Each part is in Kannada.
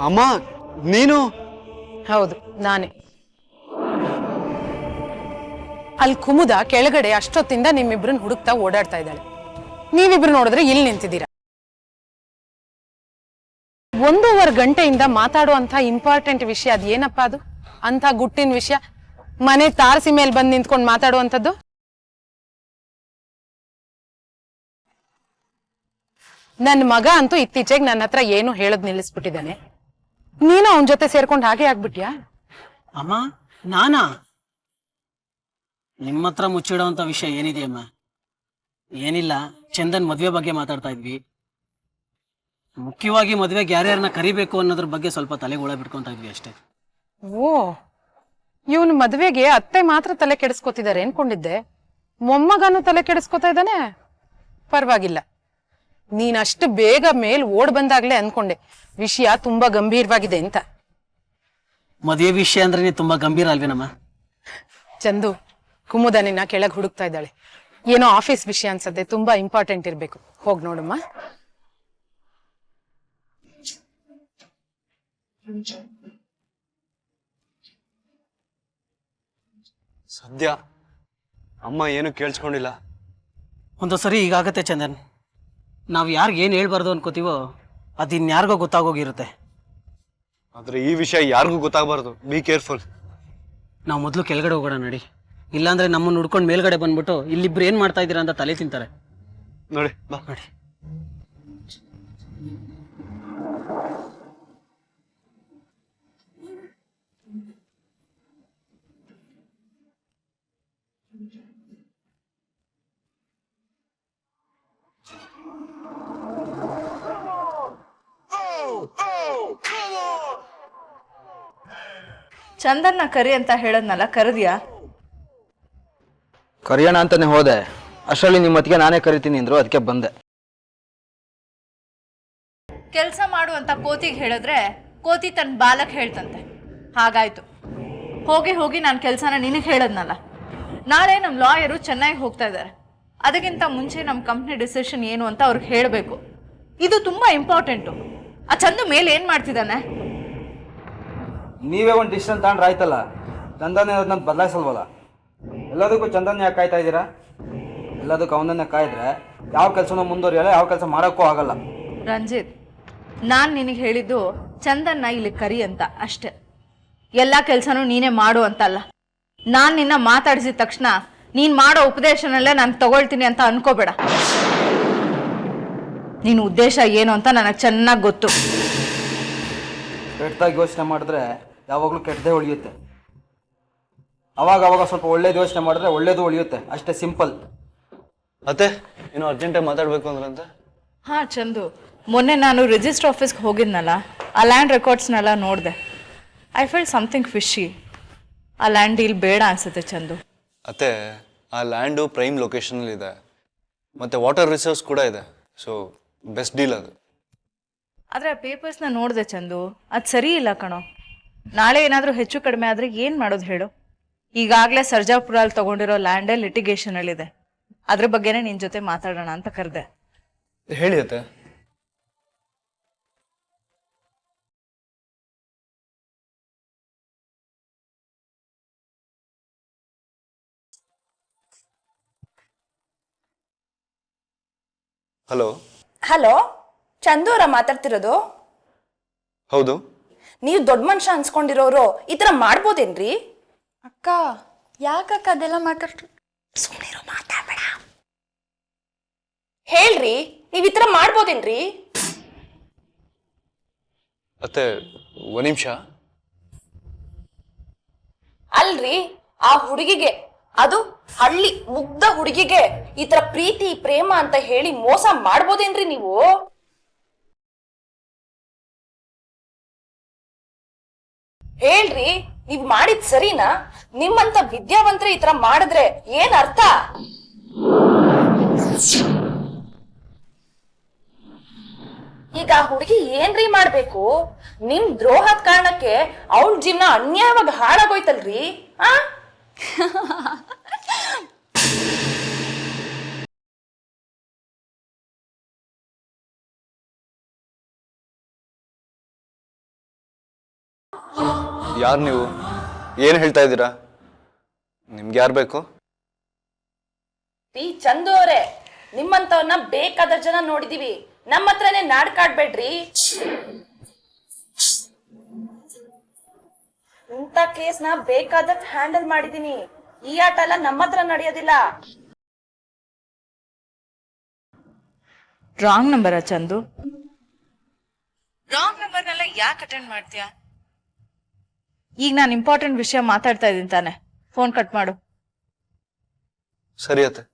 ಅಮ್ಮ ನೀನು? ಹೌದು ನಾನೇ. ಅಲ್ಲಿ ಕುಮುದ ಕೆಳಗಡೆ ಅಷ್ಟೊತ್ತಿಂದ ನಿಮ್ಮಿಬ್ರನ್ನ ಹುಡುಕ್ತಾ ಓಡಾಡ್ತಾ ಇದ್ದಾಳೆ. ನೀವಿಬ್ರು ನೋಡಿದ್ರೆ ಇಲ್ಲಿ ನಿಂತಿದ್ದೀರಾ. 1.5 ಗಂಟೆಯಿಂದ ಮಾತಾಡುವಂತ ಇಂಪಾರ್ಟೆಂಟ್ ವಿಷಯ ಅದು ಏನಪ್ಪಾ? ಅದು ಅಂತ ಗುಟ್ಟಿನ ವಿಷಯ ಮನೆ ತಾರಸಿ ಮೇಲೆ ಬಂದು ನಿಂತ್ಕೊಂಡು ಮಾತಾಡುವಂಥದ್ದು. ನನ್ನ ಮಗ ಅಂತೂ ಇತ್ತೀಚೆಗೆ ನನ್ನ ಹತ್ರ ಏನು ಹೇಳೋದ್ ನಿಲ್ಲಿಸ್ಬಿಟ್ಟಿದ್ದಾನೆ. ನೀನು ಅವನ ಜೊತೆ ಸೇರ್ಕೊಂಡು ಹಾಗೆ ಆಗ್ಬಿಟ್ಯಾ? ಅಮ್ಮ ನಾನಾ? ನಿಮ್ಮ ಹತ್ರ ಮುಚ್ಚಿಡೋಂಥ ವಿಷಯ ಏನಿದೆಯಮ್ಮ? ಏನಿಲ್ಲ, ಚಂದನ್ ಮದುವೆ ಬಗ್ಗೆ ಮಾತಾಡ್ತಾ ಇದ್ವಿ. ಮುಖ್ಯವಾಗಿ ಮದುವೆಗೆ ಯಾರ್ಯಾರನ್ನ ಕರಿಬೇಕು ಅನ್ನೋದ್ರ ಬಗ್ಗೆ ಸ್ವಲ್ಪ ತಲೆಗೆ ಹುಳ ಬಿಟ್ಕೊಂತ ಇದ್ವಿ ಅಷ್ಟೇ. ಓ, ಇವನು ಮದುವೆಗೆ ಅತ್ತೆ ಮಾತ್ರ ತಲೆ ಕೆಡಿಸ್ಕೊತಿದ್ದಾರೆ ಅನ್ಕೊಂಡಿದ್ದೆ. ಮೊಮ್ಮಗನು ತಲೆ ಕೆಡಿಸ್ಕೊತಾ ಇದ್ದಾನೆ. ಪರವಾಗಿಲ್ಲ, ನೀನಷ್ಟು ಬೇಗ ಮೇಲ್ ಓಡ್ ಬಂದಾಗ್ಲೇ ಅನ್ಕೊಂಡೆ ವಿಷಯ ತುಂಬಾ ಗಂಭೀರವಾಗಿದೆ ಅಂತ. ಮದುವೆ ವಿಷಯ ಅಂದ್ರೆ ತುಂಬಾ ಗಂಭೀರ ಅಲ್ವೇನಮ್ಮ? ಚಂದು, ಕುಮುದ ನಿನ್ನ ಕೆಳಗೆ ಹುಡುಕ್ತಾ ಇದ್ದಾಳೆ. ಏನೋ ಆಫೀಸ್ ವಿಷಯ ಅನ್ಸತ್ತೆ, ತುಂಬಾ ಇಂಪಾರ್ಟೆಂಟ್ ಇರ್ಬೇಕು. ಹೋಗ್ ನೋಡಮ್ಮ. ಸದ್ಯ ಅಮ್ಮ ಏನು ಕೇಳಿಸ್ಕೊಂಡಿಲ್ಲ. ಒಂದು ಸರಿ ಈಗಾಗತ್ತೆ ಚಂದನ್. ನಾವು ಯಾರಿಗೆ ಏನು ಹೇಳ್ಬಾರ್ದು ಅನ್ಕೋತೀವೋ ಅದು ಇನ್ಯಾರಿಗೋ ಗೊತ್ತಾಗೋಗಿರುತ್ತೆ. ಆದ್ರೆ ಈ ವಿಷಯ ಯಾರಿಗೂ ಗೊತ್ತಾಗಬಾರ್ದು. Be careful. ನಾವು ಮೊದಲು ಕೆಳಗಡೆ ಹೋಗೋಣ ನಡಿ. ಇಲ್ಲಾಂದ್ರೆ ನಮ್ಮನ್ನು ಹುಡ್ಕೊಂಡು ಮೇಲ್ಗಡೆ ಬಂದ್ಬಿಟ್ಟು ಇಲ್ಲಿಬ್ರು ಏನ್ ಮಾಡ್ತಾ ಇದ್ದೀರಾ ಅಂತ ತಲೆ ತಿಂತಾರೆ. ನೋಡಿ ಬಾ. ನೋಡಿ, ಚಂದನ್ನ ಕರಿ ಅಂತ ಹೇಳದ್ನಲ್ಲ, ಕರೆದ್ಯಾ? ಕರಿಯೋಣ ಅಂತಾನೆ ಹೋದೆ. ಅಷ್ಟರಲ್ಲಿ ನಿಮ್ಮ ಅತ್ತಿಗೆ ನಾನೇ ಕರಿತೀನಿ ಅಂದ್ರು, ಅದಕ್ಕೆ ಬಂದೆ. ಕೆಲಸ ಮಾಡು ಅಂತ ಕೋತಿಗೆ ಹೇಳಿದ್ರೆ ಕೋತಿ ತನ್ನ ಬಾಲಕ್ ಹೇಳ್ತಂತೆ. ಹಾಗಾಯ್ತು. ಹೋಗಿ ಹೋಗಿ ನಾನು ಕೆಲಸನ ನಿನಗೆ ಹೇಳದ್ನಲ್ಲ. ನಾಳೆ ನಮ್ಮ ಲಾಯರು ಚೆನ್ನೈಗೆ ಹೋಗ್ತಾ ಇದ್ದಾರೆ. ಅದಕ್ಕಿಂತ ಮುಂಚೆ ನಮ್ಮ ಕಂಪ್ನಿ ಡಿಸಿಷನ್ ಏನು ಅಂತ ಅವ್ರಿಗೆ ಹೇಳಬೇಕು. ಇದು ತುಂಬಾ ಇಂಪಾರ್ಟೆಂಟು. ಆ ಚಂದು ಮೇಲೆ ಏನು ಮಾಡ್ತಿದ್ದಾನೆ? ನೀವೇ ಒಂದು ಡಿಸಿಷನ್ ತಗೊಂಡ್ರೆ ಆಯ್ತಲ್ಲ. ಚಂದನ್ ಅದನ್ನ ಬದಲಾಯಿಸಲ್ವಲ್ಲ. ಎಲ್ಲದಕ್ಕೂ ಚಂದನ್ ಯಾಕೆ ಕಾಯ್ತಾ ಇದ್ದೀರಾ? ಎಲ್ಲದಕ್ಕೂ ಅವನನ್ನೇ ಕಾಯಿದ್ರೆ ಯಾವ ಕೆಲಸನೂ ಮುಂದುವರಿಯಲ್ಲ, ಯಾವ ಕೆಲಸ ಮಾಡೋಕ್ಕೂ ಆಗಲ್ಲ. ರಂಜಿತ್, ನಾನು ನಿನಗೆ ಹೇಳಿದ್ದು ಚಂದನ್ನ ಇಲ್ಲಿ ಕರಿ ಅಂತ ಅಷ್ಟೆ. ಎಲ್ಲ ಕೆಲಸನೂ ನೀನೇ ಮಾಡು ಅಂತಲ್ಲ. ನಾನು ನಿನ್ನ ಮಾತಾಡಿಸಿದ ತಕ್ಷಣ ನೀನು ಮಾಡೋ ಉಪದೇಶನಲ್ಲೇ ನಾನು ತಗೊಳ್ತೀನಿ ಅಂತ ಅನ್ಕೋಬೇಡ. ನೀನು ಉದ್ದೇಶ ಏನು ಅಂತ ನನಗೆ ಚೆನ್ನಾಗಿ ಗೊತ್ತು. ಕೆಟ್ಟದಾಗಿ ಯೋಚನೆ ಮಾಡಿದ್ರೆ ಯಾವಾಗಲೂ ಕೆಟ್ಟದೇ ಉಳಿಯುತ್ತೆ. ಅವಾಗ ಸ್ವಲ್ಪ ಒಳ್ಳೇದು ಯೋಚನೆ ಮಾಡಿದ್ರೆ ಒಳ್ಳೇದು ಉಳಿಯುತ್ತೆ. ಅಷ್ಟೇ, ಸಿಂಪಲ್. ಮತ್ತೆ ಏನೋ ಅರ್ಜೆಂಟಾಗಿ ಮಾತಾಡ್ಬೇಕು ಅಂದ್ರಂತೆ. ಹಾಂ ಚಂದು, ಮೊನ್ನೆ ನಾನು ರಿಜಿಸ್ಟರ್ ಆಫೀಸ್ಗೆ ಹೋಗಿದ್ನಲ್ಲ, ಆ ಲ್ಯಾಂಡ್ ರೆಕಾರ್ಡ್ಸ್ನೆಲ್ಲ ನೋಡಿದೆ. I feel something fishy. ಆ ಲ್ಯಾಂಡ್ ಡೀಲ್ ಬೇಡ ಅನ್ಸುತ್ತೆ ಚಂದು. ಅತ್ತೆ, ಆ ಲ್ಯಾಂಡು ಪ್ರೈಮ್ ಲೊಕೇಶನಲ್ಲಿ ಇದೆ, ಮತ್ತೆ ವಾಟರ್ ರಿಸೋರ್ಸ್ ಕೂಡ ಇದೆ. ಸೊ ಬೆಸ್ಟ್ ಡೀಲ್ ಅದು. ಆದರೆ ಆ ಪೇಪರ್ಸ್ನ ನೋಡಿದೆ ಚಂದು, ಅದು ಸರಿ ಇಲ್ಲ ಕಣೋ. ನಾಳೆ ಏನಾದರೂ ಹೆಚ್ಚು ಕಡಿಮೆ ಆದರೆ ಏನು ಮಾಡೋದು ಹೇಳು? ಈಗಾಗಲೇ ಸರ್ಜಾಪುರಲ್ಲಿ ತೊಗೊಂಡಿರೋ ಲ್ಯಾಂಡೇ ಲಿಟಿಗೇಷನಲ್ಲಿದೆ. ಅದ್ರ ಬಗ್ಗೆನೇ ನಿನ್ನ ಜೊತೆ ಮಾತಾಡೋಣ ಅಂತ ಕರೆದೆ. ಹೇಳಿ ಅತ್ತೆ. ಹಲೋ. ಹಲೋ, ಚಂದು ಅವರ ಮಾತಾಡ್ತಿರೋದು? ಹೌದು. ನೀವು ದೊಡ್ಡ ಮನುಷ್ಯ ಅನ್ಸ್ಕೊಂಡಿರೋರು ಈ ಥರ ಮಾಡ್ಬೋದೇನ್ರಿ? ಅಕ್ಕ, ಯಾಕಕ್ಕ ಅದೆಲ್ಲ ಸುಮ್ಮನಿರೋ, ಮಾತಾಡಬೇಡ. ಹೇಳ್ರಿ, ನೀವು ಈ ಥರ ಮಾಡ್ಬೋದೇನ್ರಿ? ಅತ್ತೆ ಒಂದು ನಿಮಿಷ. ಅಲ್ರಿ, ಆ ಹುಡುಗಿಗೆ, ಅದು ಹಳ್ಳಿ ಮುಗ್ಧ ಹುಡುಗಿಗೆ ಈ ತರ ಪ್ರೀತಿ ಪ್ರೇಮ ಅಂತ ಹೇಳಿ ಮೋಸ ಮಾಡ್ಬೋದೇನ್ರಿ ನೀವು? ಹೇಳ್ರಿ, ನೀವ್ ಮಾಡಿದ್ ಸರಿನಾ? ನಿಮ್ಮಂತ ವಿದ್ಯಾವಂತರು ಈ ತರ ಮಾಡಿದ್ರೆ ಏನ್ ಅರ್ಥ? ಈಗ ಹುಡುಗಿ ಏನ್ರಿ ಮಾಡ್ಬೇಕು? ನಿಮ್ ದ್ರೋಹದ ಕಾರಣಕ್ಕೆ ಅವಳ ಜೀವನ ಅನ್ಯಾಯವಾಗಿ ಹಾಳಾಗೋಯ್ತಲ್ರಿ. ಆ ಯಾರು ನೀವು? ಏನು ಹೇಳ್ತಾ ಇದ್ದೀರಾ? ನಿಮ್ಗೆ ಯಾರು ಬೇಕು? ಚಂದು ಅವರೇ, ನಿಮ್ಮಂತವ್ರನ್ನ ಬೇಕಾದ ಜನ ನೋಡಿದೀವಿ, ನಮ್ಮ ಹತ್ರನೇ ನಾಡ್ಕಾಡ್ಬೇಡ್ರಿ. ಇಂಥ ಕೇಸ್ನ ಬೇಕಾದಷ್ಟು ಹ್ಯಾಂಡಲ್ ಮಾಡಿದೀನಿ. ಈ ಆಟ ಎಲ್ಲ ನಮ್ಮ ಹತ್ರ ನಡೆಯೋದಿಲ್ಲ. ರಾಂಗ್ ನಂಬರಾ ಚಂದು? ರಾಂಗ್ ನಂಬರ್ನೆಲ್ಲ ಯಾಕೆ ಅಟೆಂಡ್ ಮಾಡ್ತೀಯಾ? ಈಗ ನಾನು ಇಂಪಾರ್ಟೆಂಟ್ ವಿಷಯ ಮಾತಾಡ್ತಾ ಇದ್ದೀನಿ ತಾನೆ, ಫೋನ್ ಕಟ್ ಮಾಡು. ಸರಿ ಅತ್ತೆ.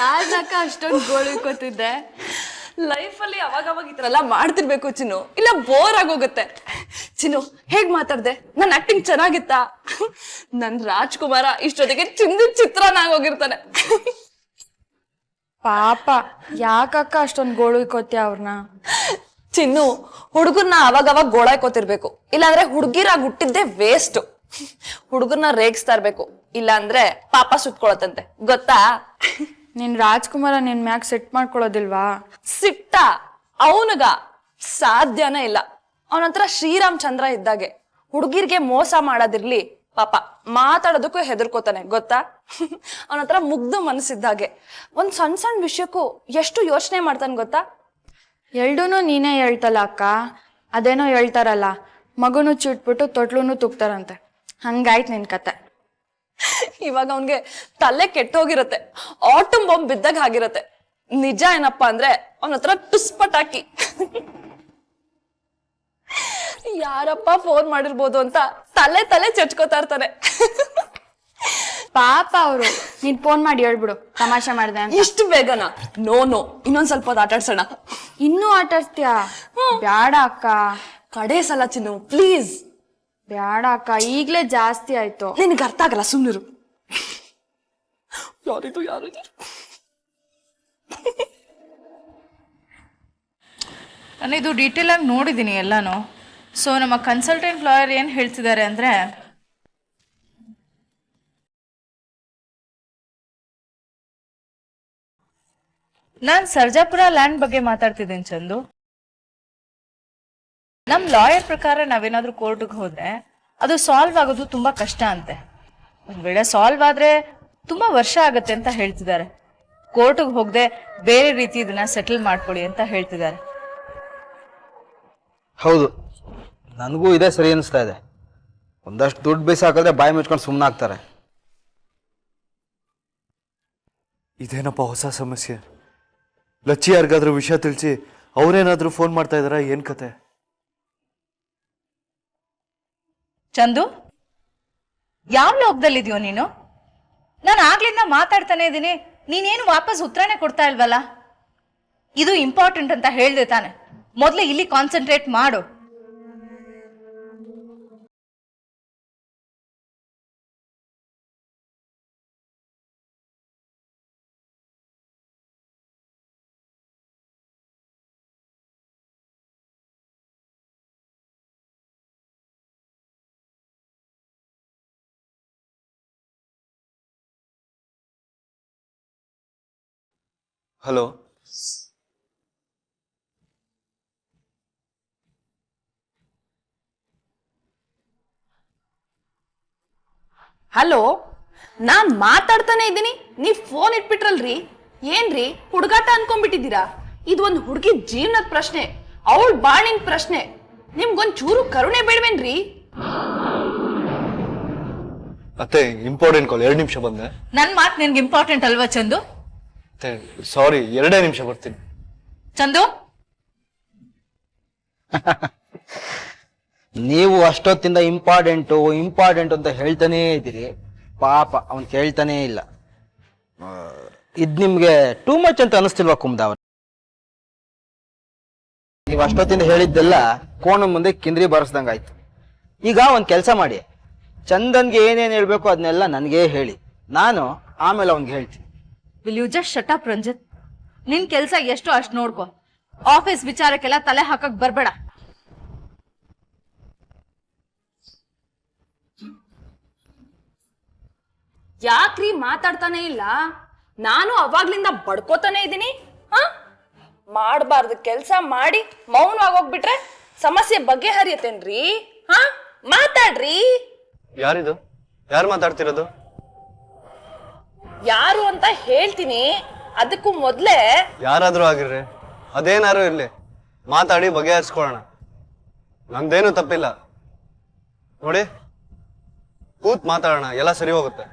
ಯಾರಕ್ಕ ಅಷ್ಟೊಂದು ಗೋಳಿಕೋತಿದ್ದೆ? ಲೈಫಲ್ಲಿ ಅವಾಗ ಈ ಥರ ಎಲ್ಲ ಮಾಡ್ತಿರ್ಬೇಕು ಚಿನ್ನು, ಇಲ್ಲ ಬೋರ್ ಆಗೋಗುತ್ತೆ. ಚಿನ್ನು, ಹೇಗ್ ಮಾತಾಡ್ದೆ? ನನ್ನ ಆಕ್ಟಿಂಗ್ ಚೆನ್ನಾಗಿತ್ತಾ? ನನ್ ರಾಜ್ಕುಮಾರ ಇಷ್ಟೊತ್ತಿಗೆ ಚಿತ್ರನಾಗ ಹೋಗಿರ್ತಾನೆ. ಪಾಪ, ಯಾಕಕ್ಕ ಅಷ್ಟೊಂದು ಗೋಳಿಕೋತ್ಯ ಅವ್ರನ್ನ? ಚಿನ್ನು, ಹುಡುಗರ್ನ ಅವಾಗ ಗೋಳಾಯ್ಕೋತಿರ್ಬೇಕು, ಇಲ್ಲಾಂದ್ರೆ ಹುಡುಗಿರಾಗಿ ಹುಟ್ಟಿದ್ದೆ ವೇಸ್ಟ್. ಹುಡುಗರ್ನ ರೇಗಿಸ್ತಾ ಇರ್ಬೇಕು, ಇಲ್ಲಾಂದ್ರೆ ಪಾಪ ಸುಟ್ಕೊಳತ್ತಂತೆ, ಗೊತ್ತಾ? ನಿನ್ ರಾಜ್ಕುಮಾರ ನಿನ್ ಮ್ಯಾಗ್ ಸೆಟ್ ಮಾಡ್ಕೊಳ್ಳೋದಿಲ್ವಾ? ಸಿಟ್ಟ ಅವನಿಗ ಸಾಧ್ಯನೇ ಇಲ್ಲ. ಅವನತ್ರ ಶ್ರೀರಾಮಚಂದ್ರ ಇದ್ದಾಗೆ. ಹುಡುಗಿರ್ಗೆ ಮೋಸ ಮಾಡೋದಿರ್ಲಿ, ಪಾಪ ಮಾತಾಡೋದಕ್ಕೂ ಹೆದರ್ಕೋತಾನೆ, ಗೊತ್ತಾ? ಅವನತ್ರ ಮುಗ್ದು ಮನಸ್ಸಿದ್ದಾಗೆ. ಒಂದ್ ಸಣ್ಣ ವಿಷಯಕ್ಕೂ ಎಷ್ಟು ಯೋಚನೆ ಮಾಡ್ತಾನೆ ಗೊತ್ತಾ? ಎಲ್ಡೂನು ನೀನೇ ಹೇಳ್ತಲ್ಲ ಅಕ್ಕ. ಅದೇನೋ ಹೇಳ್ತಾರಲ್ಲ, ಮಗುನು ಚುಟ್ಬಿಟ್ಟು ತೊಟ್ಲೂನು ತುಕ್ತಾರಂತೆ. ಹಂಗಾಯ್ತು ನಿನ್ ಕತೆ. ಇವಾಗ ಅವನ್ಗೆ ತಲೆ ಕೆಟ್ಟೋಗಿರತ್ತೆ, ಆಟಮ್ ಬಾಂಬ್ ಬಿದ್ದಾಗ ಆಗಿರತ್ತೆ. ನಿಜ ಏನಪ್ಪಾ ಅಂದ್ರೆ ಅವನ ಹತ್ರ ಟುಸ್ಪಟಾಕಿ. ಯಾರಪ್ಪ ಫೋನ್ ಮಾಡಿರ್ಬೋದು ಅಂತ ತಲೆ ಚಚ್ಕೋತಾ ಇರ್ತಾನೆ. ಪಾಪ ಅವರು. ನೀನ್ ಫೋನ್ ಮಾಡಿ ಹೇಳ್ಬಿಡು ತಮಾಷೆ ಮಾಡ್ದೆ ಅಂತ. ಇಷ್ಟು ಬೇಗನಾ? ನೋ, ಇನ್ನೊಂದ್ ಸ್ವಲ್ಪ ಹೊತ್ತು ಆಟಾಡ್ಸೋಣ. ಇನ್ನೂ ಆಟಾಡ್ತೀಯಾ? ಬ್ಯಾಡ ಅಕ್ಕ, ಕಡೆ ಸಲ ಚಿನ್ನು, ಪ್ಲೀಸ್. ಬ್ಯಾಡ ಅಕ್ಕ, ಈಗ್ಲೇ ಜಾಸ್ತಿ ಆಯ್ತು. ನಿನಗೆ ಅರ್ಥ ಆಗಲ್ಲ, ಸುಮ್ನಿರು. ಯಾರಿದು ನಾನು ಇದು ಡೀಟೇಲ್ ಆಗಿ ನೋಡಿದ್ದೀನಿ ಎಲ್ಲಾನು. ಸೊ ನಮ್ಮ ಕನ್ಸಲ್ಟೆಂಟ್ ಲಾಯರ್ ಏನು ಹೇಳ್ತಿದ್ದಾರೆ ಅಂದರೆ, ನಾನು ಸರ್ಜಾಪುರ ಲ್ಯಾಂಡ್ ಬಗ್ಗೆ ಮಾತಾಡ್ತಿದ್ದೀನಿ ಚಂದು. ನಮ್ಮ ಲಾಯರ್ ಪ್ರಕಾರ ನಾವೇನಾದ್ರೂ ಕೋರ್ಟ್ಗೆ ಹೋದ್ರೆ ಅದು ಸಾಲ್ವ್ ಆಗೋದು ತುಂಬಾ ಕಷ್ಟ ಅಂತೆ. ಒಂದ್ ವೇಳೆ ಸಾಲ್ವ್ ಆದ್ರೆ ತುಂಬಾ ವರ್ಷ ಆಗತ್ತೆ ಅಂತ ಹೇಳ್ತಿದ್ದಾರೆ. ಕೋರ್ಟ್ಗೆ ಹೋಗದೆ ಬೇರೆ ರೀತಿ ಇದನ್ನ ಸೆಟಲ್ ಮಾಡ್ಕೊಳ್ಳಿ ಅಂತ ಹೇಳ್ತಿದ್ದಾರೆ. ಹೌದು, ನನಗೂ ಇದೇ ಸರಿ ಅನಿಸ್ತಾ ಇದೆ. ಒಂದಷ್ಟು ದುಡ್ಡು ಬೇಸಾಕಿದ್ರೆ ಬಾಯಿ ಮುಚ್ಕೊಂಡು ಸುಮ್ಮನೆ ಆಗ್ತಾರೆ. ಇದೇನಪ್ಪ ಹೊಸ ಸಮಸ್ಯೆ? ಲಚ್ಚಿ ಯಾರಿಗಾದ್ರೂ ವಿಷಯ ತಿಳಿಸಿ ಅವ್ರೇನಾದ್ರೂ ಫೋನ್ ಮಾಡ್ತಾ ಇದಾರ? ಏನ್ ಕತೆ? ಚಂದು, ಯಾವ ಲೋಕದಲ್ಲಿದ್ಯೋ ನೀನು? ನಾನು ಆಗ್ಲಿಂದ ಮಾತಾಡ್ತಾನೆ ಇದ್ದೀನಿ, ನೀನೇನು ವಾಪಸ್ ಉತ್ತರನೇ ಕೊಡ್ತಾ ಇಲ್ವಲ್ಲ? ಇದು ಇಂಪಾರ್ಟೆಂಟ್ ಅಂತ ಹೇಳ್ದೆ ತಾನೆ, ಮೊದಲು ಇಲ್ಲಿ ಕಾನ್ಸಂಟ್ರೇಟ್ ಮಾಡು. ಹಲೋ, ಹಲೋ, ನಾನ್ ಮಾತಾಡ್ತಾನೆ ಇದ್ದೀನಿ, ನೀವ್ ಫೋನ್ ಇಟ್ಬಿಟ್ರಲ್ರಿ. ಏನ್ರಿ ಹುಡುಗಾಟ ಅನ್ಕೊಂಡ್ಬಿಟ್ಟಿದ್ದೀರಾ? ಇದು ಒಂದು ಹುಡುಗಿ ಜೀವನದ ಪ್ರಶ್ನೆ, ಅವಳ ಬಾಳಿನ ಪ್ರಶ್ನೆ. ನಿಮ್ಗೊಂದ್ ಚೂರು ಕರುಣೆ ಬೇಡವೇನ್ರಿ? ಅತ್ತೆ ಇಂಪಾರ್ಟೆಂಟ್ ಕಾಲ್, 2 ನಿಮಿಷ ಬಂದೆ. ನನ್ ಮಾತು ನಿನ್ಗೆ ಇಂಪಾರ್ಟೆಂಟ್ ಅಲ್ವಾ ಚಂದು? ಸಾರಿ, 2 ನಿಮಿಷ ಬರ್ತೀನಿ. ಚಂದು, ನೀವು ಅಷ್ಟೊತ್ತಿಂದ ಇಂಪಾರ್ಟೆಂಟ್ ಅಂತ ಹೇಳ್ತಾನೇ ಇದ್ದೀರಿ. ಪಾಪ ಅವನ್ ಕೇಳ್ತಾನೇ ಇಲ್ಲ. ಇದ್ ನಿಮ್ಗೆ ಟೂ ಮಚ್ ಅಂತ ಅನಿಸ್ತಿಲ್ವಾ ಕುಮ್ದಾ ಅವ್ರ? ನೀವು ಅಷ್ಟೊತ್ತಿಂದ ಹೇಳಿದ್ದೆಲ್ಲ ಕೋಣ ಮುಂದೆ ಕಿಂದ್ರಿ ಬಾರಿಸ್ದಂಗಾಯ್ತು. ಈಗ ಒಂದ್ ಕೆಲಸ ಮಾಡಿ, ಚಂದನ್ಗೆ ಏನೇನು ಹೇಳ್ಬೇಕು ಅದನ್ನೆಲ್ಲ ನನಗೇ ಹೇಳಿ. ನಾನು ಆಮೇಲೆ ಅವ್ನಿಗೆ ಹೇಳ್ತೀನಿ. Will you just shut up Ranjit? ನಿನ್ ಕೆಲ್ಸ ಎಷ್ಟು ಅಷ್ಟು ನೋಡ್ಕೊ. ಆಫೀಸ್ ವಿಚಾರಕ್ಕೆಲ್ಲ ತಲೆ ಹಾಕಕ್ ಬರ್ಬೇಡ. ಯಾಕ್ರಿ ಮಾತಾಡ್ತಾನೆ ಇಲ್ಲ? ನಾನು ಅವಾಗ್ಲಿಂದ ಬಡ್ಕೋತಾನೆ ಇದ್ದೀನಿ. ಹ ಮಾಡಬಾರ್ದು ಕೆಲ್ಸ ಮಾಡಿ ಮೌನವಾಗೋಗ್ಬಿಟ್ರೆ ಸಮಸ್ಯೆ ಬಗೆಹರಿಯತ್ತೇನ್ರಿ? ಹ ಮಾತಾಡ್ರಿ. ಯಾರಿದು? ಯಾರು ಮಾತಾಡ್ತಿರೋದು? ಯಾರು ಅಂತ ಹೇಳ್ತೀನಿ. ಅದಕ್ಕೂ ಮೊದ್ಲೇ ಯಾರಾದ್ರೂ ಆಗಿರ್ರಿ, ಅದೇನಾರು ಇರ್ಲಿ, ಮಾತಾಡಿ ಬಗೆಹರಿಸ್ಕೊಳ್ಳೋಣ. ನಂದೇನು ತಪ್ಪಿಲ್ಲ ನೋಡಿ, ಕೂತ್ ಮಾತಾಡೋಣ, ಎಲ್ಲ ಸರಿ ಹೋಗುತ್ತೆ.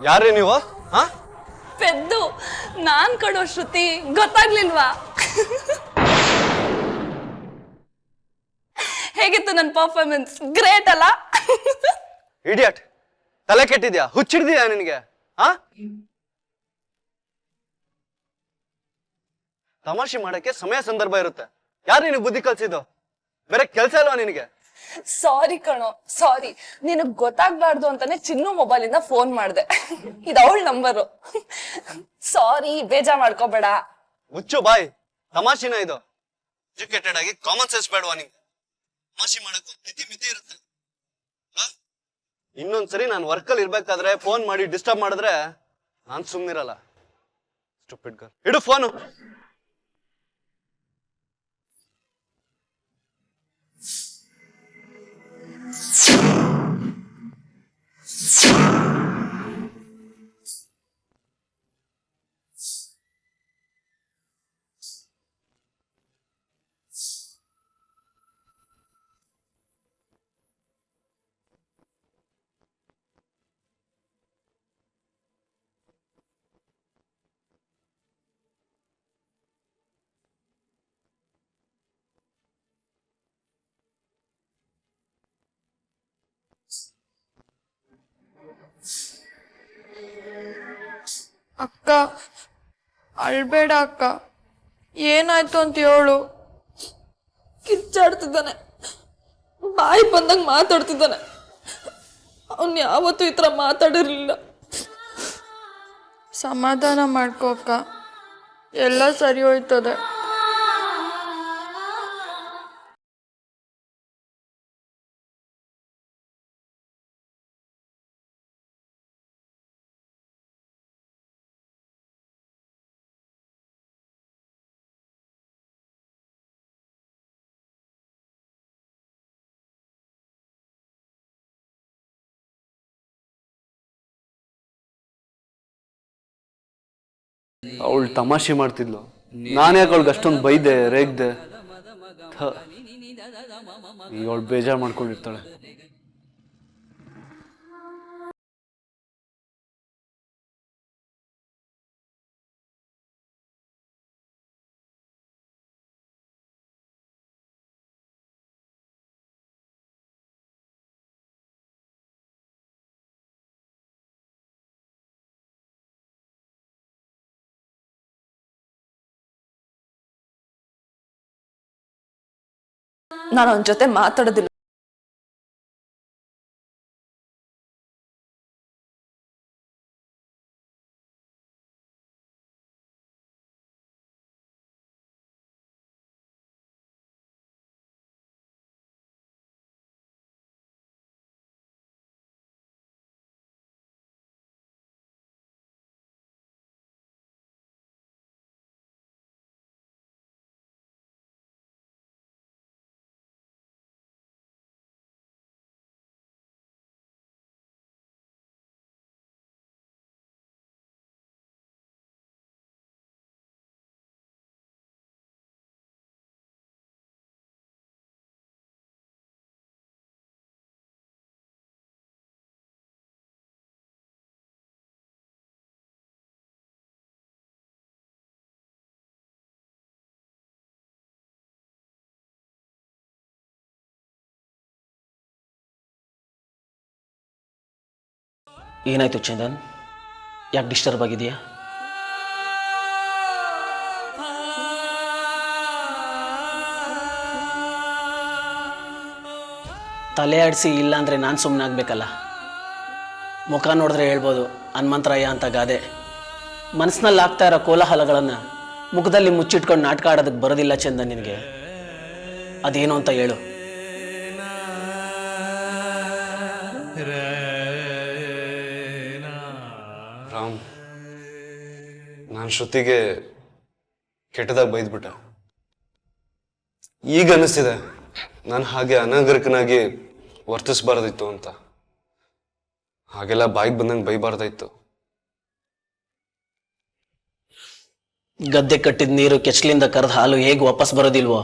ಯಾರ್ರಿ ನೀವು? ಹಾ ಪೆದ್ದು ನಾನ್ ಕಡೋ ಶ್ರುತಿ, ಗೊತ್ತಾಗ್ಲಿಲ್ವಾ? ಹೇಗಿತ್ತು ನನ್ನ ಪರ್ಫಾರ್ಮೆನ್ಸ್? ಗ್ರೇಟ್ ಅಲ್ಲ? ಇಡಿಯಟ್, ತಲೆ ಕೆಟ್ಟಿದ್ಯಾ? ಹುಚ್ಚಿಡ್ದಿಯಾ ನಿನಗೆ? ಹಾ ತಮಾಷೆ ಮಾಡಕ್ಕೆ ಸಮಯ ಸಂದರ್ಭ ಇರುತ್ತೆ. ಯಾರು ನಿನಗೆ ಬುದ್ಧಿ ಕಲ್ಸಿದ್ದು? ಬೇರೆ ಕೆಲ್ಸ ಇಲ್ವಾ ನಿನಗೆ? ಸಾರಿ ಕಣೋ, ಸಾರಿ. ನಿನಗ್ ಗೊತ್ತಾಗ್ಬಾರ್ದು ಅಂತಾನೆ ಚಿನ್ನು ಮೊಬೈಲ್ ಇಂದ ಫೋನ್ ಮಾಡ್ದೆ. ಇದು ಅವಳ ನಂಬರು. ಸಾರಿ, ಬೇಜಾರ್ ಮಾಡ್ಕೋಬೇಡ. ಮುಚ್ಚು ಬಾಯ್, ತಮಾಷೆನ ಇದು? ಎಜುಕೇಟೆಡ್ ಆಗಿ ಕಾಮನ್ ಸೆನ್ಸ್ ಬೇಡವಾ ನಿಂಗೆ? ತಮಾಷೆ ಮಾಡಕ್ಕೂ ಮಿತಿ ಮಿತಿ ಇರುತ್ತೆ. ಇನ್ನೊಂದ್ಸರಿ ನಾನು ವರ್ಕಲ್ಲಿ ಇರ್ಬೇಕಾದ್ರೆ ಫೋನ್ ಮಾಡಿ ಡಿಸ್ಟರ್ಬ್ ಮಾಡಿದ್ರೆ ನಾನ್ ಸುಮ್ನಿರಲ್ಲ. ಸ್ಟುಪಿಡ್ ಗರ್ಲ್, ಇಡು ಫೋನು. ಅಕ್ಕ ಅಳ್ಬೇಡ ಅಕ್ಕ, ಏನಾಯ್ತು ಅಂತ ಹೇಳು. ಕಿಚ್ಚಾಡ್ತಿದ್ದಾನೆ, ಬಾಯಿ ಬಂದಂಗ್ ಮಾತಾಡ್ತಿದ್ದಾನೆ. ಅವ್ನ್ ಯಾವತ್ತೂ ಈ ತರ ಮಾತಾಡಿರ್ಲಿಲ್ಲ. ಸಮಾಧಾನ ಮಾಡ್ಕೋ ಅಕ್ಕ, ಎಲ್ಲ ಸರಿ ಹೋಯ್ತದೆ. ಅವಳು ತಮಾಷೆ ಮಾಡ್ತಿದ್ಲು, ನಾನು ಯಾಕೆ ಅವಳಿಗೆ ಅಷ್ಟೊಂದು ಬೈದೆ ರೇಗ್ದೆ? ಈಗ ಅವಳು ಬೇಜಾರು ಮಾಡ್ಕೊಂಡಿರ್ತಾಳೆ. ನಾನು ಅವನ ಜೊತೆ ಮಾತಾಡೋದಿಲ್ಲ. ಏನಾಯ್ತು ಚಂದನ್? ಯಾಕೆ ಡಿಸ್ಟರ್ಬ್ ಆಗಿದೆಯಾ? ತಲೆ ಆಡಿಸಿ ಇಲ್ಲ ಅಂದರೆ ನಾನು ಸುಮ್ಮನೆ ಆಗಬೇಕಲ್ಲ. ಮುಖ ನೋಡಿದ್ರೆ ಹೇಳ್ಬೋದು ಹನುಮಂತರಾಯ ಅಂತ ಗಾದೆ. ಮನಸ್ಸಿನಲ್ಲಿ ಆಗ್ತಾ ಇರೋ ಕೋಲಾಹಲಗಳನ್ನು ಮುಖದಲ್ಲಿ ಮುಚ್ಚಿಟ್ಕೊಂಡು ನಾಟಕ ಆಡೋದಕ್ಕೆ ಬರೋದಿಲ್ಲ ಚಂದನ್ ನಿನಗೆ. ಅದೇನು ಅಂತ ಹೇಳು. ರಾಮ್, ನಾನು ಶ್ರುತಿಗೆ ಕೆಟ್ಟದಾಗ ಬೈದ್ಬಿಟ್ಟೆ. ಈಗ ಅನಿಸ್ತಿದೆ ನಾನು ಹಾಗೆ ಅನಾಗರಿಕನಾಗಿ ವರ್ತಿಸ್ಬಾರ್ದಿತ್ತು ಅಂತ. ಹಾಗೆಲ್ಲ ಬಾಯಿಗೆ ಬಂದಂಗೆ ಬೈಬಾರ್ದಾಯ್ತು. ಗದ್ದೆ ಕಟ್ಟಿದ ನೀರು ಕೆಚ್ಚಲಿಂದ ಕರೆದ ಹಾಲು ಹೇಗೆ ವಾಪಸ್ ಬರೋದಿಲ್ವೋ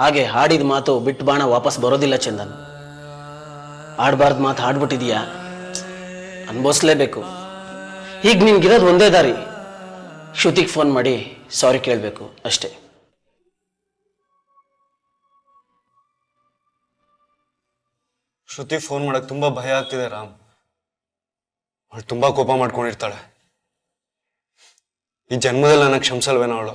ಹಾಗೆ ಹಾಡಿದ ಮಾತು ಬಿಟ್ಟು ಬಾಣ ವಾಪಸ್ ಬರೋದಿಲ್ಲ ಚಂದನ್. ಆಡಬಾರ್ದು ಮಾತು ಹಾಡ್ಬಿಟ್ಟಿದೀಯಾ, ಅನ್ಭವಿಸ್ಲೇಬೇಕು. ಈಗ ನಿನ್ಗಿರೋದು ಒಂದೇ ದಾರಿ, ಶ್ರುತಿಗೆ ಫೋನ್ ಮಾಡಿ ಸಾರಿ ಕೇಳಬೇಕು ಅಷ್ಟೇ. ಶ್ರುತಿ ಫೋನ್ ಮಾಡಕ್ ತುಂಬಾ ಭಯ ಆಗ್ತಿದೆ ರಾಮ್. ಅವಳು ತುಂಬಾ ಕೋಪ ಮಾಡ್ಕೊಂಡಿರ್ತಾಳೆ. ಈ ಜನ್ಮದಲ್ಲಿ ನನಗೆ ಕ್ಷಮಿಸಲ್ವೇನೋ ಅವಳು.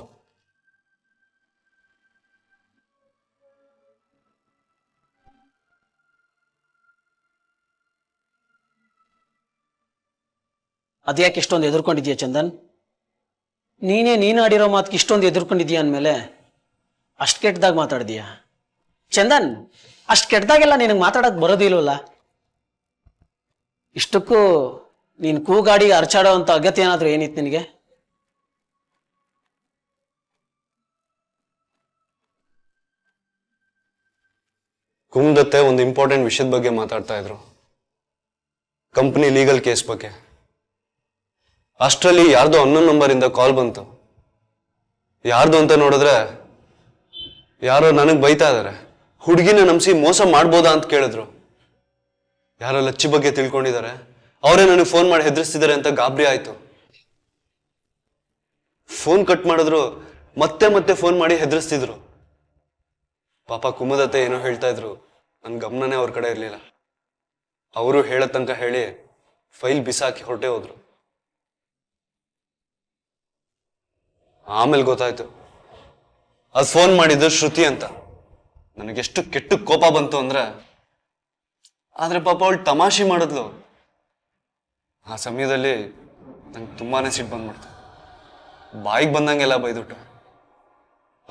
ಅದ್ಯಾಕೆ ಇಷ್ಟೊಂದು ಎದುರ್ಕೊಂಡಿದ್ಯಾ ಚಂದನ್? ನೀನು ಆಡಿರೋ ಮಾತಿಗೆ ಇಷ್ಟೊಂದು ಎದುರ್ಕೊಂಡಿದ್ಯಾ ಅಂದಮೇಲೆ ಅಷ್ಟು ಕೆಟ್ಟದಾಗ ಮಾತಾಡಿದೀಯಾ ಚಂದನ್? ಅಷ್ಟು ಕೆಟ್ಟದಾಗೆಲ್ಲ ನಿನಗೆ ಮಾತಾಡಕ್ ಬರೋದಿಲ್ವಲ್ಲ. ಇಷ್ಟಕ್ಕೂ ನೀನು ಕೂಗಾಡಿ ಅರ್ಚಾಡೋ ಅಂತ ಅಗತ್ಯ ಏನಾದರೂ ಏನಿತ್ತು ನಿನಗೆ? ಕುಮ್ದತ್ತೆ ಒಂದು ಇಂಪಾರ್ಟೆಂಟ್ ವಿಷಯದ ಬಗ್ಗೆ ಮಾತಾಡ್ತಾ ಇದ್ರು, ಕಂಪ್ನಿ ಲೀಗಲ್ ಕೇಸ್ ಬಗ್ಗೆ. ಅಷ್ಟರಲ್ಲಿ ಯಾರ್ದೋ ಅನ್ನೋನ್ ನಂಬರಿಂದ ಕಾಲ್ ಬಂತು. ಯಾರ್ದು ಅಂತ ನೋಡಿದ್ರೆ ಯಾರೋ ನನಗೆ ಬೈತಾ ಇದಾರೆ. ಹುಡುಗಿನ ನಂಬಿಸಿ ಮೋಸ ಮಾಡ್ಬೋದಾ ಅಂತ ಕೇಳಿದ್ರು. ಯಾರೋ ಲಚ್ಚಿ ಬಗ್ಗೆ ತಿಳ್ಕೊಂಡಿದ್ದಾರೆ, ಅವರೇ ನನಗೆ ಫೋನ್ ಮಾಡಿ ಹೆದರಿಸ್ತಿದ್ದಾರೆ ಅಂತ ಗಾಬರಿ ಆಯ್ತು. ಫೋನ್ ಕಟ್ ಮಾಡಿದ್ರು, ಮತ್ತೆ ಮತ್ತೆ ಫೋನ್ ಮಾಡಿ ಹೆದರಿಸ್ತಿದ್ರು. ಪಾಪ ಕುಮುದತ್ತೆ ಏನೋ ಹೇಳ್ತಾ ಇದ್ರು, ನನ್ನ ಗಮನನೇ ಅವ್ರ ಕಡೆ ಇರಲಿಲ್ಲ. ಅವರು ಹೇಳೋ ತನಕ ಹೇಳಿ ಫೈಲ್ ಬಿಸಾಕಿ ಹೊರಟೆ ಹೋದ್ರು. ಆಮೇಲೆ ಗೊತ್ತಾಯ್ತು ಅದು ಫೋನ್ ಮಾಡಿದ್ದು ಶ್ರುತಿ ಅಂತ. ನನಗೆಷ್ಟು ಕೆಟ್ಟ ಕೋಪ ಬಂತು ಅಂದ್ರೆ, ಆದ್ರೆ ಪಾಪ ಅವಳು ತಮಾಷೆ ಮಾಡಿದ್ಲು. ಆ ಸಮಯದಲ್ಲಿ ನಂಗೆ ತುಂಬಾನೇ ಸಿಟ್ಟು ಬಂದ್ಬಿಡ್ತು. ಬಾಯಿಗೆ ಬಂದಂಗೆಲ್ಲ ಬೈದುಬಿಟ್ಟು.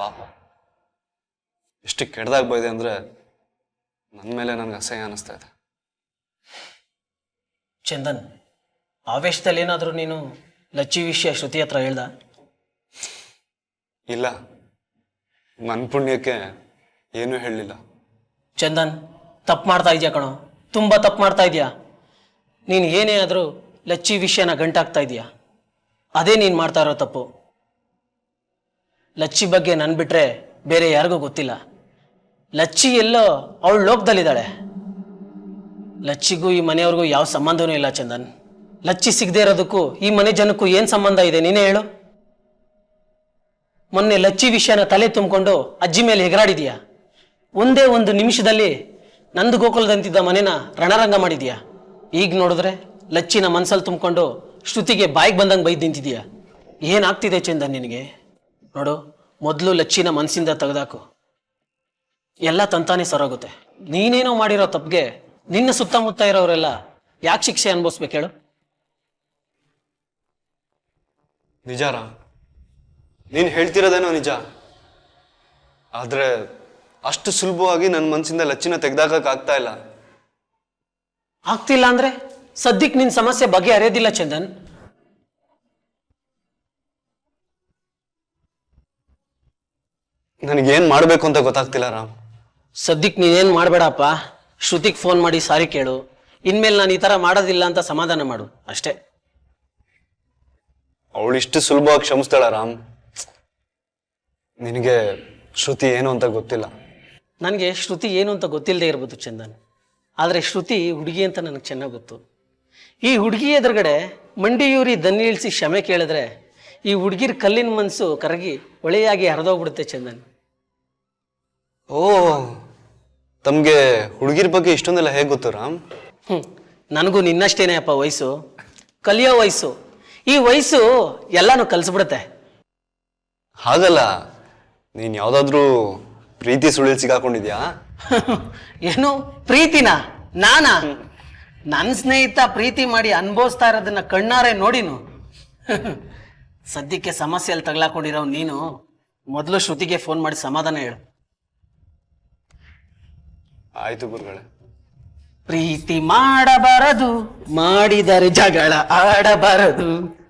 ಪಾಪ ಎಷ್ಟು ಕೆಟ್ಟದಾಗ ಬೈದೆ ಅಂದ್ರೆ ನನ್ನ ಮೇಲೆ ನನಗೆ ಅಸಹ್ಯ ಅನಿಸ್ತಾ ಇದೆ. ಚಂದನ್, ಆವೇಶದಲ್ಲಿ ಏನಾದರೂ ನೀನು ಲಚ್ಚಿ ವಿಷಯ ಶ್ರುತಿ ಹತ್ರ ಹೇಳ್ದ? ಇಲ್ಲ, ನನ್ನ ಪುಣ್ಯಕ್ಕೆ ಏನೂ ಹೇಳಲಿಲ್ಲ. ಚಂದನ್, ತಪ್ಪು ಮಾಡ್ತಾ ಇದೆಯಾ ಕಣೋ, ತುಂಬ ತಪ್ಪು ಮಾಡ್ತಾ ಇದೆಯಾ. ನೀನು ಏನೇ ಆದರೂ ಲಚ್ಚಿ ವಿಷಯನ ಗಂಟಾಗ್ತಾ ಇದೆಯಾ. ಅದೇ ನೀನು ಮಾಡ್ತಾ ಇರೋ ತಪ್ಪು. ಲಚ್ಚಿ ಬಗ್ಗೆ ನನ್ನ ಬಿಟ್ಟರೆ ಬೇರೆ ಯಾರಿಗೂ ಗೊತ್ತಿಲ್ಲ. ಲಚ್ಚಿ ಎಲ್ಲೋ ಅವಳು ಲೋಕದಲ್ಲಿದ್ದಾಳೆ. ಲಚ್ಚಿಗೂ ಈ ಮನೆಯವ್ರಿಗೂ ಯಾವ ಸಂಬಂಧವೂ ಇಲ್ಲ ಚಂದನ್. ಲಚ್ಚಿ ಸಿಗದೆ ಇರೋದಕ್ಕೂ ಈ ಮನೆ ಜನಕ್ಕೂ ಏನು ಸಂಬಂಧ ಇದೆ ನೀನೇ ಹೇಳು. ಮೊನ್ನೆ ಲಚ್ಚಿ ವಿಷಯನ ತಲೆ ತುಂಬಿಕೊಂಡು ಅಜ್ಜಿ ಮೇಲೆ ಹೆಗರಾಡಿದೀಯಾ. ಒಂದೇ ಒಂದು ನಿಮಿಷದಲ್ಲಿ ನಂದು ಗೋಕುಲದಂತಿದ್ದ ಮನೆನ ರಣರಂಗ ಮಾಡಿದೀಯಾ. ಈಗ ನೋಡಿದ್ರೆ ಲಚ್ಚಿನ ಮನ್ಸಲ್ಲಿ ತುಂಬಿಕೊಂಡು ಶ್ರುತಿಗೆ ಬಾಯಿಗೆ ಬಂದಂಗೆ ಬೈದು ನಿಂತಿದೀಯಾ. ಏನಾಗ್ತಿದೆ ಚಂದನ್ ನಿನಗೆ? ನೋಡು, ಮೊದಲು ಲಚ್ಚಿನ ಮನಸ್ಸಿಂದ ತೆಗೆದಾಕು, ಎಲ್ಲ ತಂತಾನೆ ಸರೋಗುತ್ತೆ. ನೀನೇನೋ ಮಾಡಿರೋ ತಪ್ಪಿಗೆ ನಿನ್ನ ಸುತ್ತಮುತ್ತ ಇರೋರೆಲ್ಲ ಯಾಕೆ ಶಿಕ್ಷೆ ಅನುಭವಿಸ್ಬೇಕು ಹೇಳು? ನಿಜ ರಾಮ್, ನೀನು ಹೇಳ್ತಿರೋದೇನೋ ನಿಜ. ಆದ್ರೆ ಅಷ್ಟು ಸುಲಭವಾಗಿ ನನ್ನ ಮನಸ್ಸಿಂದ ಲಚ್ಚಿನ ತೆಗೆದಾಕಕ್ಕಾಗ್ತಾ ಇಲ್ಲ. ಆಗ್ತಿಲ್ಲ ಅಂದ್ರೆ ಸದ್ಯಕ್ಕೆ ನಿನ್ನ ಸಮಸ್ಯೆ ಬಗೆಹರಿಯೋದಿಲ್ಲ ಚಂದನ್. ನನಗೇನು ಮಾಡಬೇಕು ಅಂತ ಗೊತ್ತಾಗ್ತಿಲ್ಲ ರಾಮ್. ಸದ್ಯಕ್ಕೆ ನೀನೇನು ಮಾಡಬೇಡಪ್ಪ. ಶ್ರುತಿಗೆ ಫೋನ್ ಮಾಡಿ ಸಾರಿ ಕೇಳು. ಇನ್ಮೇಲೆ ನಾನು ಈ ಥರ ಮಾಡೋದಿಲ್ಲ ಅಂತ ಸಮಾಧಾನ ಮಾಡು ಅಷ್ಟೇ. ಅವಳು ಇಷ್ಟು ಸುಲಭವಾಗಿ ಕ್ಷಮಿಸ್ತಾಳ ರಾಮ್? ನಿನಗೆ ಶ್ರುತಿ ಏನು ಅಂತ ಗೊತ್ತಿಲ್ಲ. ನನಗೆ ಶ್ರುತಿ ಏನು ಅಂತ ಗೊತ್ತಿಲ್ಲದೆ ಇರ್ಬೋದು ಚಂದನ್, ಆದರೆ ಶ್ರುತಿ ಹುಡುಗಿ ಅಂತ ನನಗೆ ಚೆನ್ನಾಗಿ ಗೊತ್ತು. ಈ ಹುಡುಗಿ ಎದುರುಗಡೆ ಮಂಡಿಯೂರಿ ದನಿ ಇಳಿಸಿ ಕ್ಷಮೆ ಕೇಳಿದ್ರೆ ಈ ಹುಡುಗಿರ ಕಲ್ಲಿನ ಮನಸ್ಸು ಕರಗಿ ಒಳೆಯಾಗಿ ಹರಿದೋಗ್ಬಿಡುತ್ತೆ ಚಂದನ್. ಓ, ತಮಗೆ ಹುಡುಗಿರ ಬಗ್ಗೆ ಇಷ್ಟೊಂದೆಲ್ಲ ಹೇಗೆ ಗೊತ್ತು ರಾಮ್? ನನಗೂ ನಿನ್ನಷ್ಟೇನೆ ಅಪ್ಪ ವಯಸ್ಸು, ಕಲಿಯೋ ವಯಸ್ಸು. ಈ ವಯಸ್ಸು ಎಲ್ಲಾನು ಕಲಿಸ್ಬಿಡುತ್ತೆ. ಹಾಗಲ್ಲ, ನೀನು ಯಾವುದಾದ್ರೂ ಪ್ರೀತಿ ಸುಳಿಲ್ ಸಿಗಾಕೊಂಡಿದ್ಯಾ? ಏನು ಪ್ರೀತಿನ ನಾನಾ? ನನ್ನ ಸ್ನೇಹಿತ ಪ್ರೀತಿ ಮಾಡಿ ಅನುಭವಿಸ್ತಾ ಇರೋದನ್ನ ಕಣ್ಣಾರೆ ನೋಡಿನು. ಸದ್ಯಕ್ಕೆ ಸಮಸ್ಯೆಯಲ್ಲಿ ತಗ್ಲಾಕೊಂಡಿರೋ ನೀನು ಮೊದಲು ಶ್ರುತಿಗೆ ಫೋನ್ ಮಾಡಿ ಸಮಾಧಾನ ಹೇಳು. ಆಯ್ತು ಗುರುಗಳೇ. ಪ್ರೀತಿ ಮಾಡಬಾರದು, ಮಾಡಿದರೆ ಜಗಳ ಆಡಬಾರದು.